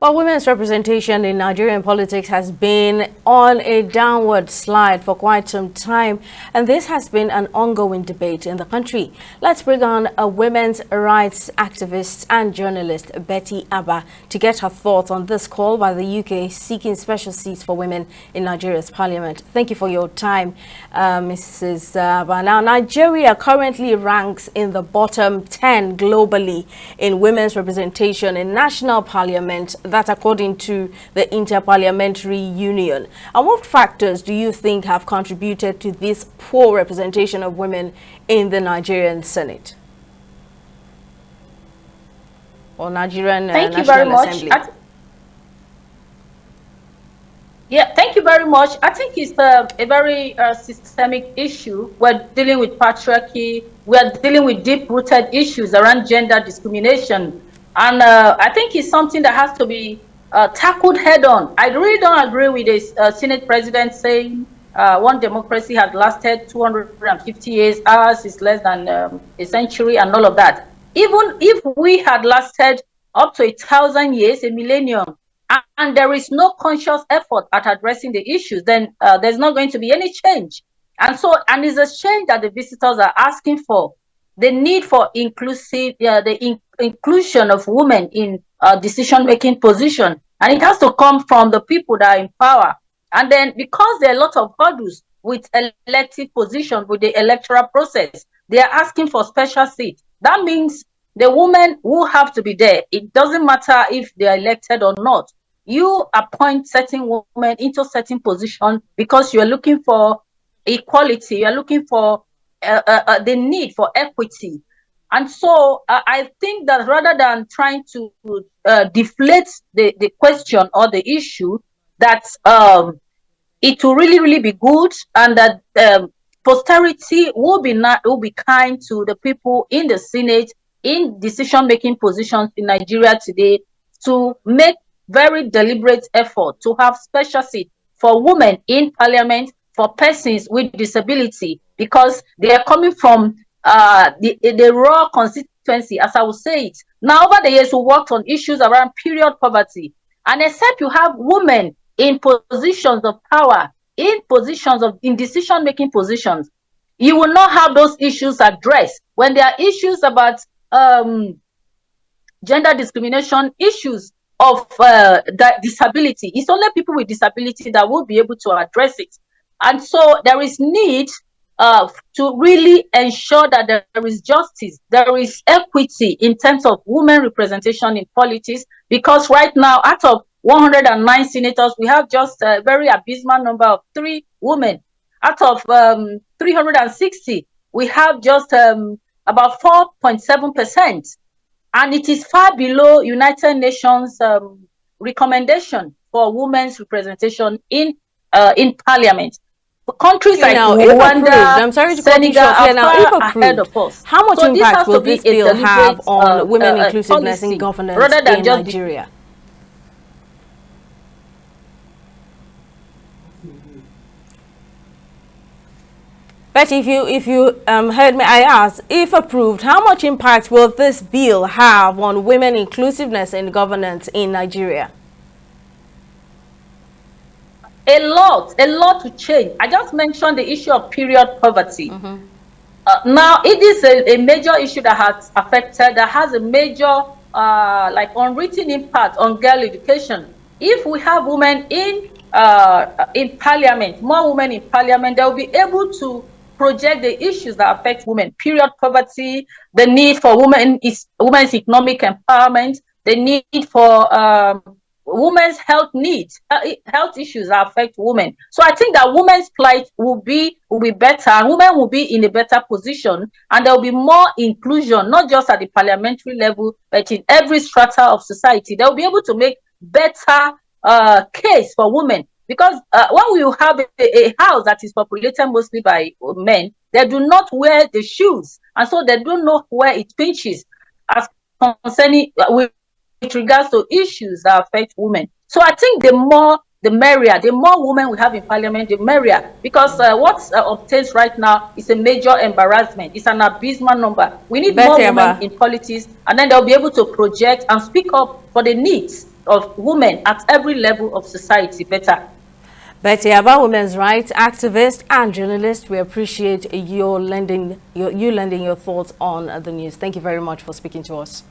Well, women's representation in Nigerian politics has been on a downward slide for quite some time, and this has been an ongoing debate in the country. Let's bring on a women's rights activist and journalist, Betty Abah, to get her thoughts on this call by the UK seeking special seats for women in Nigeria's parliament. Thank you for your time, Mrs. Abah. Now, Nigeria currently ranks in the bottom 10 globally in women's representation in national parliament. That according to the Interparliamentary Union. And what factors do you think have contributed to this poor representation of women in the Nigerian Senate? Or Nigerian Thank you National very Assembly? much. Thank you very much. I think it's a very systemic issue. We're dealing with patriarchy. We're dealing with deep-rooted issues around gender discrimination. And I think it's something that has to be tackled head-on. I really don't agree with the Senate president saying one democracy has lasted 250 years, ours is less than a century and all of that. Even if we had lasted up to 1,000 years, a millennium, and there is no conscious effort at addressing the issues, then there's not going to be any change. And it's a change that the visitors are asking for. The need for inclusive, inclusion of women in decision-making position, and it has to come from the people that are in power. And then, because there are a lot of hurdles with elective positions, with the electoral process, they are asking for special seats. That means the women will have to be there. It doesn't matter if they are elected or not. You appoint certain women into certain positions because you are looking for equality. You are looking for the need for equity. And so I think that rather than trying to deflate the question or the issue, that it will really be good, and that posterity will be kind to the people in the Senate, in decision-making positions in Nigeria today, to make very deliberate effort to have special seats for women in parliament, for persons with disability, because they are coming from the raw constituency, as I would say it. Now, over the years, we worked on issues around period poverty. And except you have women in positions of power, in decision-making positions, you will not have those issues addressed. When there are issues about gender discrimination, issues of disability, it's only people with disability that will be able to address it. And so there is need to really ensure that there is justice, there is equity in terms of women representation in politics, because right now, out of 109 senators, we have just a very abysmal number of 3 women. Out of 360, we have just about 4.7%. And it is far below United Nations recommendation for women's representation in parliament. Countries like Rwanda, Senegal are far ahead of us. How much impact will this bill have on women inclusiveness in governance in Nigeria? But if you heard me, I asked, if approved, how much impact will this bill have on women inclusiveness in governance in Nigeria? A lot to change. I just mentioned the issue of period poverty. Now, it is a major issue that has a major unwritten impact on girl education. If we have women in parliament, more women in parliament, they will be able to project the issues that affect women: period poverty, the need for women's economic empowerment, the need for women's health needs, health issues that affect women. So I think that women's plight will be better, and women will be in a better position, and there will be more inclusion, not just at the parliamentary level, but in every strata of society. They will be able to make better case for women. Because when you have a house that is populated mostly by men, they do not wear the shoes, and so they don't know where it pinches as concerning with regards to issues that affect women. So I think the more the merrier. The more women we have in parliament, the merrier. Because what obtains right now is a major embarrassment. It's an abysmal number. We need more women in politics, and then they'll be able to project and speak up for the needs of women at every level of society better. Betty Abah, women's rights activist and journalist, we appreciate you lending your thoughts on the news. Thank you very much for speaking to us.